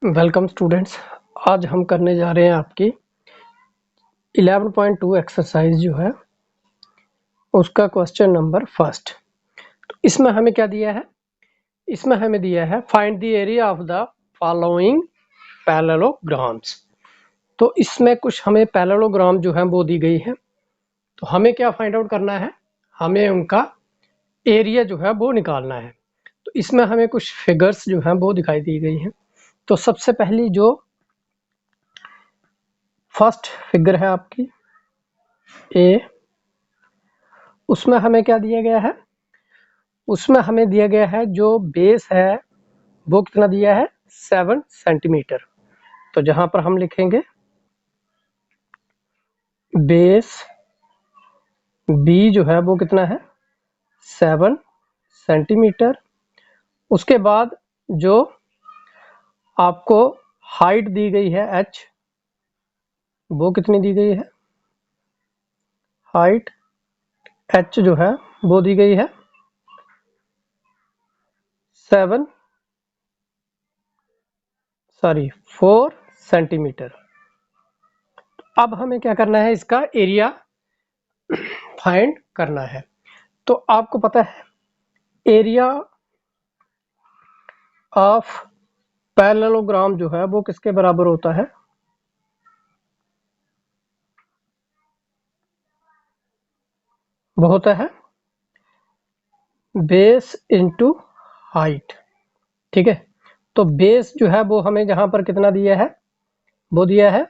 Welcome students. आज हम करने जा रहे हैं आपकी 11.2 एक्सरसाइज जो है उसका क्वेश्चन नंबर फर्स्ट। तो इसमें हमें क्या दिया है? इसमें हमें दिया है find the area of the following parallelograms. तो इसमें कुछ हमें पैरेललोग्राम जो है वो दी गई है। तो हमें क्या फाइंड आउट करना है? हमें उनका एरिया जो है वो निकालना है। तो इसमें हमें कुछ फिगर्स जो हैं वो दिखाई दी गई हैं। तो सबसे पहली जो फर्स्ट फिगर है आपकी ए, उसमें हमें क्या दिया गया है? उसमें हमें दिया गया है जो बेस है वो कितना दिया है? 7 सेंटीमीटर। तो जहां पर हम लिखेंगे बेस बी जो है वो कितना है? 7 सेंटीमीटर। उसके बाद जो आपको हाइट दी गई है एच, वो कितनी दी गई है? हाइट एच जो है वो दी गई है 4 सेंटीमीटर। अब हमें क्या करना है? इसका एरिया फाइंड करना है। तो आपको पता है एरिया ऑफ पैरेललोग्राम जो है वो किसके बराबर होता है? वो होता है बेस इंटू हाइट। ठीक है, तो बेस जो है वो हमें जहां पर कितना दिया है? वो दिया है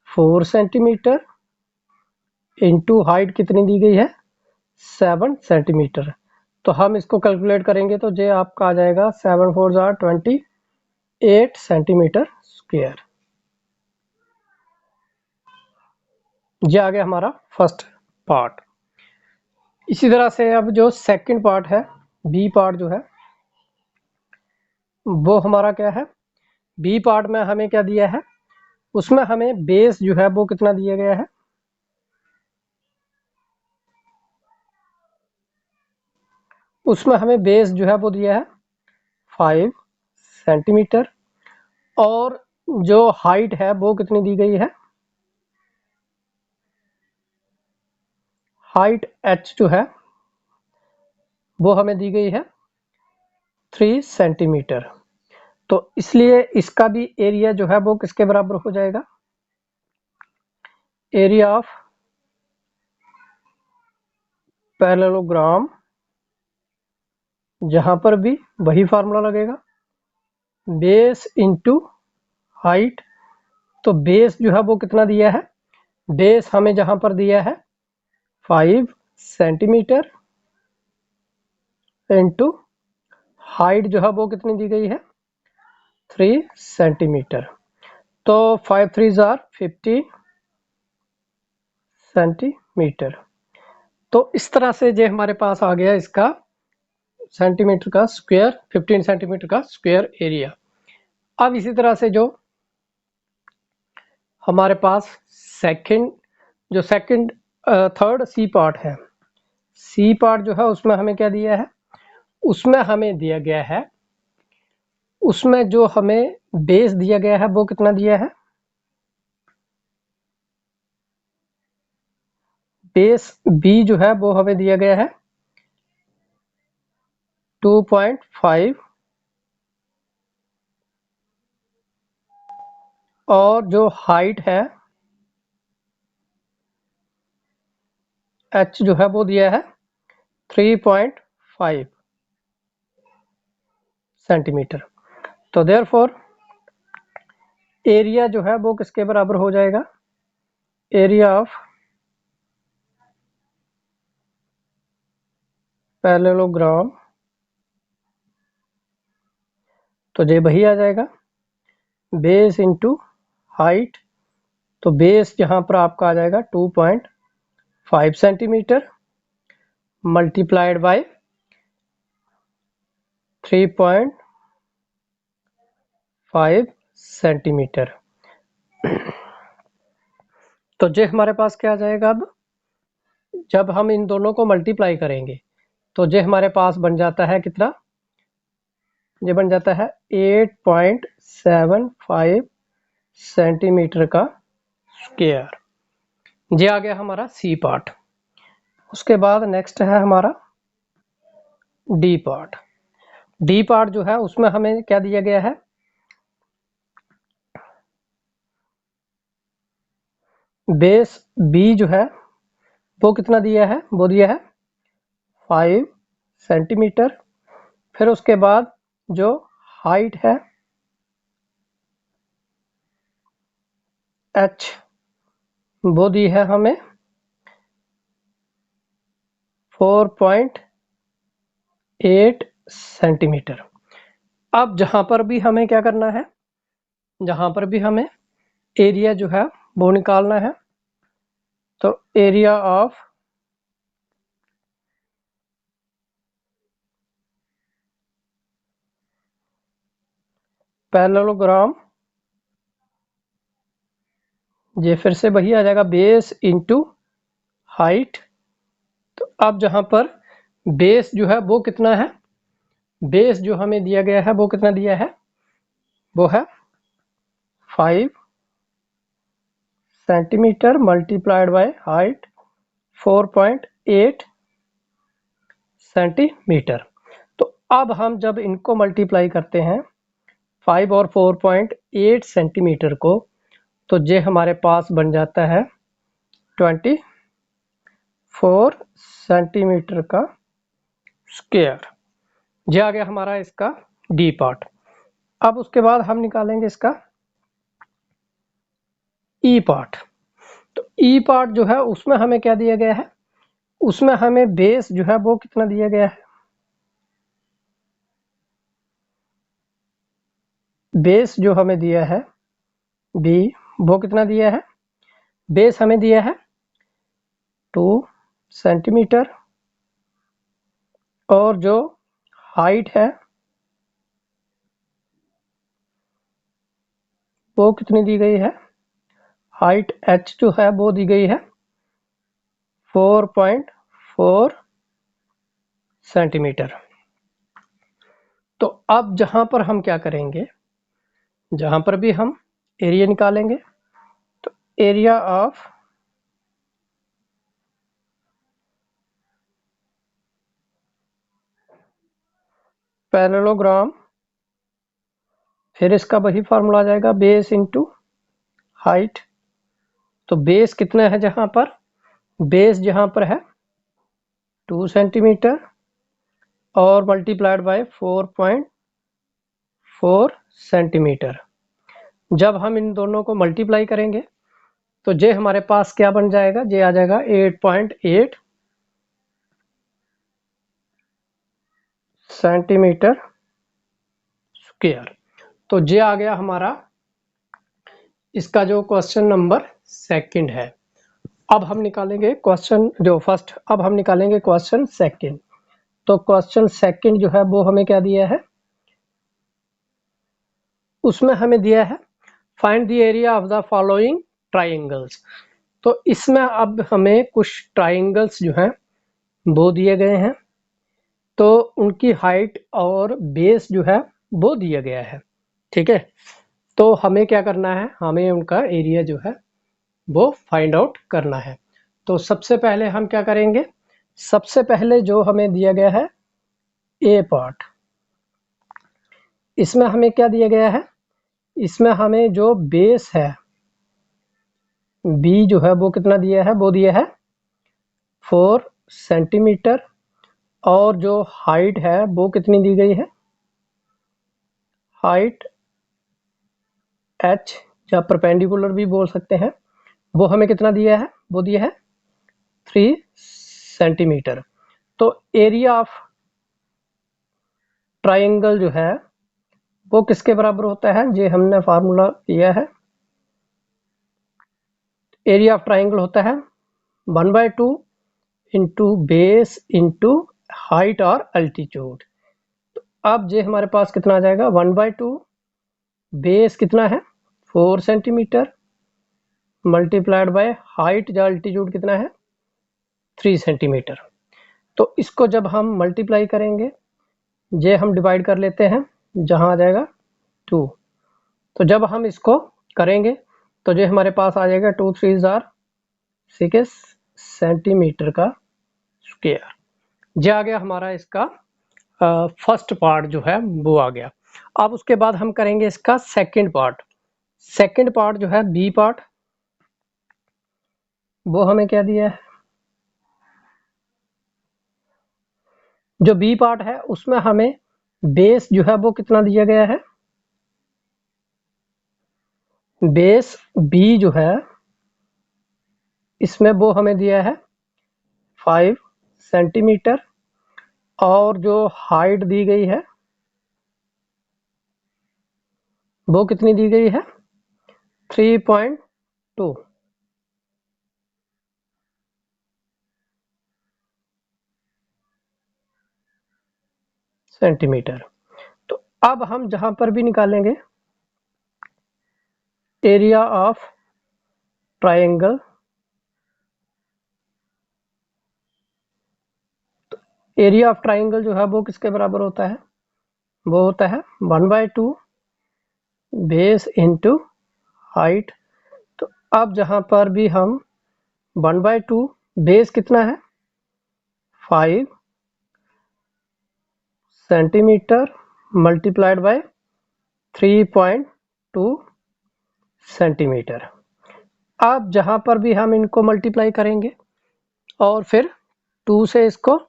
4 सेंटीमीटर इंटू हाइट कितनी दी गई है? 7 सेंटीमीटर। तो हम इसको कैलकुलेट करेंगे तो ये आपका आ जाएगा 7 4 जार 28 सेंटीमीटर स्क्वायर। ये आ गया हमारा फर्स्ट पार्ट। इसी तरह से अब जो सेकंड पार्ट है, बी पार्ट जो है वो हमारा क्या है? बी पार्ट में हमें क्या दिया है? उसमें हमें बेस जो है वो कितना दिया गया है? उसमें हमें बेस जो है वो दिया है 5 सेंटीमीटर। और जो हाइट है वो कितनी दी गई है? हाइट एच जो है वो हमें दी गई है 3 सेंटीमीटर। तो इसलिए इसका भी एरिया जो है वो किसके बराबर हो जाएगा? एरिया ऑफ पैरेललोग्राम, जहां पर भी वही फार्मूला लगेगा, बेस इंटू हाइट। तो बेस जो है वो कितना दिया है? बेस हमें जहां पर दिया है 5 सेंटीमीटर इंटू हाइट जो है वो कितनी दी गई है? 3 सेंटीमीटर। तो 5 3 जार 50 सेंटीमीटर। तो इस तरह से जो हमारे पास आ गया इसका सेंटीमीटर का स्क्वायर, 15 सेंटीमीटर का स्क्वायर एरिया। अब इसी तरह से जो हमारे पास सेकंड थर्ड सी पार्ट है, सी पार्ट जो है उसमें हमें क्या दिया है? उसमें हमें दिया गया है, उसमें जो हमें बेस दिया गया है वो कितना दिया है? बेस बी जो है वो हमें दिया गया है 2.5। और जो हाइट है एच जो है वो दिया है 3.5 सेंटीमीटर। तो देयरफॉर एरिया जो है वो किसके बराबर हो जाएगा? एरिया ऑफ पैरेललोग्राम, तो ये वही आ जाएगा बेस इंटू हाइट। तो बेस यहाँ पर आपका आ जाएगा 2.5 सेंटीमीटर मल्टीप्लाइड बाय 3.5 सेंटीमीटर। तो ये हमारे पास क्या आ जाएगा? अब जब हम इन दोनों को मल्टीप्लाई करेंगे तो ये हमारे पास बन जाता है कितना? ये बन जाता है 8.75 सेंटीमीटर का स्क्वायर। ये आ गया हमारा सी पार्ट। उसके बाद नेक्स्ट है हमारा डी पार्ट। डी पार्ट जो है उसमें हमें क्या दिया गया है, बेस बी जो है वो कितना दिया है, वो दिया है 5 सेंटीमीटर। फिर उसके बाद जो हाइट है एच वो दी है हमें 4.8 सेंटीमीटर। अब जहां पर भी हमें क्या करना है, जहां पर भी हमें एरिया जो है वो निकालना है, तो एरिया ऑफ पैरेललोग्राम, ये फिर से वही आ जाएगा बेस इंटू हाइट। तो अब जहां पर बेस जो है वो कितना है, बेस जो हमें दिया गया है वो कितना दिया है, वो है 5 centimetre multiplied by height 4.8 centimetre. तो अब हम जब इनको मल्टीप्लाई करते हैं 5 और 4.8 सेंटीमीटर को, तो ये हमारे पास बन जाता है 24 सेंटीमीटर का स्क्वायर। ये आ गया हमारा इसका डी पार्ट। अब उसके बाद हम निकालेंगे इसका ई पार्ट। तो ई पार्ट जो है उसमें हमें क्या दिया गया है, उसमें हमें बेस जो है वो कितना दिया गया है, बेस जो हमें दिया है बी वो कितना दिया है, बेस हमें दिया है 2 सेंटीमीटर और जो हाइट है वो कितनी दी गई है, हाइट एच जो है वो दी गई है 4.4 सेंटीमीटर। तो अब जहां पर हम क्या करेंगे, जहां पर भी हम एरिया निकालेंगे, तो एरिया ऑफ पैरेललोग्राम, फिर इसका वही फार्मूला आ जाएगा बेस इंटू हाइट। तो बेस कितना है, जहां पर बेस जहां पर है 2 सेंटीमीटर और मल्टीप्लाइड बाय 4.4 सेंटीमीटर। जब हम इन दोनों को मल्टीप्लाई करेंगे तो ये हमारे पास क्या बन जाएगा, ये आ जाएगा 8.8 सेंटीमीटर स्क्वायर। तो ये आ गया हमारा इसका जो क्वेश्चन नंबर सेकंड है। अब हम निकालेंगे क्वेश्चन जो फर्स्ट, अब हम निकालेंगे क्वेश्चन सेकंड। तो क्वेश्चन सेकंड जो है वो हमें क्या दिया है, उसमें हमें दिया है find the area of the following triangles. तो इसमें अब हमें कुछ ट्राइंगल्स जो हैं वो दिए गए हैं, तो उनकी हाइट और बेस जो है वो दिया गया है। ठीक है, तो हमें क्या करना है, हमें उनका एरिया जो है वो फाइंड आउट करना है। तो सबसे पहले हम क्या करेंगे, सबसे पहले जो हमें दिया गया है ए पार्ट, इसमें हमें क्या दिया गया है, इसमें हमें जो बेस है बी जो है वो कितना दिया है, वो दिया है 4 सेंटीमीटर और जो हाइट है वो कितनी दी गई है, हाइट एच या परपेंडिकुलर भी बोल सकते हैं, वो हमें कितना दिया है, वो दिया है 3 सेंटीमीटर। तो एरिया ऑफ ट्राइंगल जो है वो किसके बराबर होता है, ये हमने फार्मूला दिया है, एरिया ऑफ ट्राइंगल होता है 1/2 इंटू बेस इंटू हाइट और अल्टीट्यूड। तो अब ये हमारे पास कितना आ जाएगा, 1/2 बेस कितना है 4 सेंटीमीटर मल्टीप्लाइड बाय हाइट या अल्टीट्यूड कितना है 3 सेंटीमीटर। तो इसको जब हम मल्टीप्लाई करेंगे, ये हम डिवाइड कर लेते हैं, जहाँ आ जाएगा 2। तो जब हम इसको करेंगे तो जो हमारे पास आ जाएगा 2 3 जार 6 सेंटीमीटर का स्क्वायर। ये आ गया हमारा इसका फर्स्ट पार्ट जो है वो आ गया। अब उसके बाद हम करेंगे इसका सेकंड पार्ट। सेकंड पार्ट जो है बी पार्ट, वो हमें क्या दिया है, जो बी पार्ट है उसमें हमें बेस जो है वो कितना दिया गया है, बेस बी जो है इसमें वो हमें दिया है 5 सेंटीमीटर, और जो हाइट दी गई है वो कितनी दी गई है 3.2 सेंटीमीटर। तो अब हम जहां पर भी निकालेंगे area of triangle, area of triangle जो है वो किसके बराबर होता है, वो होता है 1/2 बेस इंटू हाइट। तो अब जहां पर भी हम 1/2 बेस कितना है 5 सेंटीमीटर मल्टीप्लाइड बाय 3.2 सेंटीमीटर। अब जहां पर भी हम इनको मल्टीप्लाई करेंगे और फिर 2 से इसको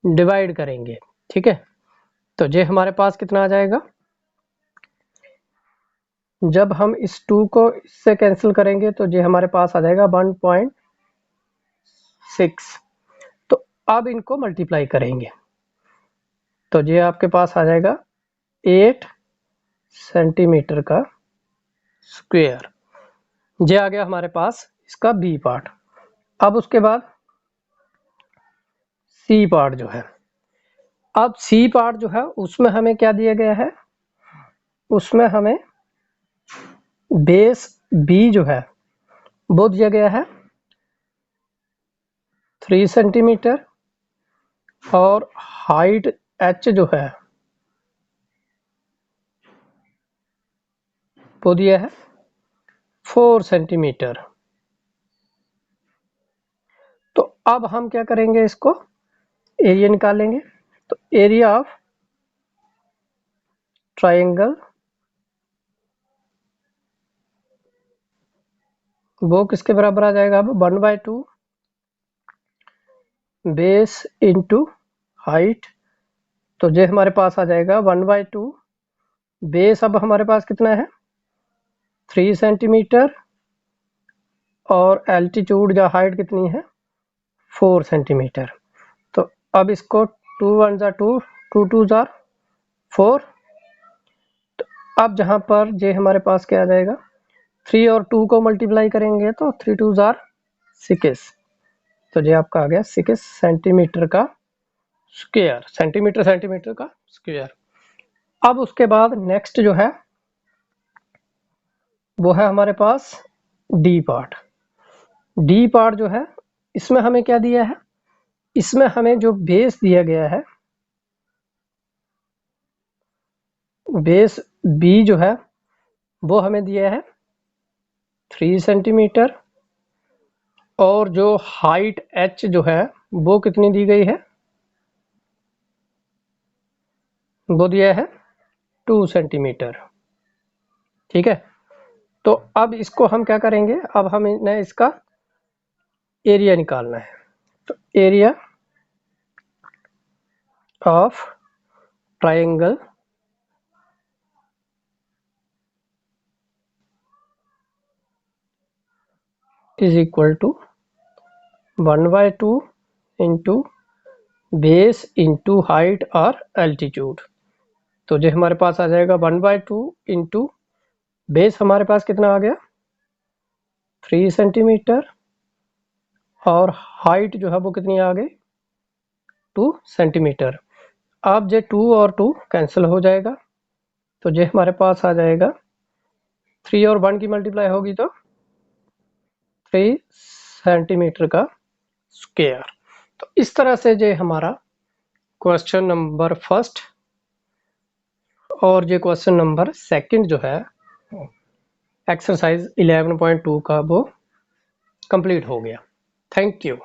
डिवाइड करेंगे, ठीक है। तो ये हमारे पास कितना आ जाएगा, जब हम इस 2 को इससे कैंसिल करेंगे तो ये हमारे पास आ जाएगा 1.6। तो अब इनको मल्टीप्लाई करेंगे तो ये आपके पास आ जाएगा 8 सेंटीमीटर का स्क्वायर। ये आ गया हमारे पास इसका बी पार्ट। अब उसके बाद सी पार्ट जो है, अब सी पार्ट जो है उसमें हमें क्या दिया गया है, उसमें हमें बेस बी जो है वो दिया गया है 3 सेंटीमीटर, और हाइट एच जो है वो दिया है 4 सेंटीमीटर। तो अब हम क्या करेंगे, इसको एरिया निकालेंगे। तो एरिया ऑफ ट्रायंगल वो किसके बराबर आ जाएगा, अब 1/2 बेस इंटू हाइट। तो ये हमारे पास आ जाएगा 1/2 बेस, अब हमारे पास कितना है 3 सेंटीमीटर, और एल्टीट्यूड या हाइट कितनी है 4 सेंटीमीटर। तो अब इसको 2 1 जार 2 2 2 जार 4। तो अब जहां पर ये हमारे पास क्या आ जाएगा, 3 और 2 को मल्टीप्लाई करेंगे तो 3 2 जार 6। तो ये आपका आ गया 6 सेंटीमीटर का स्क्वायर, सेंटीमीटर सेंटीमीटर का स्क्वायर। अब उसके बाद नेक्स्ट जो है वो है हमारे पास डी पार्ट। डी पार्ट जो है इसमें हमें क्या दिया है, इसमें हमें जो बेस दिया गया है, बेस बी जो है वो हमें दिया है 3 सेंटीमीटर, और जो हाइट एच जो है वो कितनी दी गई है, वो दिया है 2 सेंटीमीटर, ठीक है। तो अब इसको हम क्या करेंगे, अब हमें इसका एरिया निकालना है। तो area of triangle is equal to 1/2 into base into height और एल्टीट्यूड। तो जो हमारे पास आ जाएगा 1/2 इंटू बेस हमारे पास कितना आ गया 3 सेंटीमीटर, और हाइट जो है वो कितनी आ गई 2 सेंटीमीटर। अब जो 2 और 2 कैंसिल हो जाएगा तो जो हमारे पास आ जाएगा 3 और 1 की मल्टीप्लाई होगी तो 3 सेंटीमीटर का स्क्वायर। तो इस तरह से जो हमारा क्वेश्चन नंबर फर्स्ट और ये क्वेश्चन नंबर सेकंड जो है एक्सरसाइज 11.2 का वो कंप्लीट हो गया। Thank you.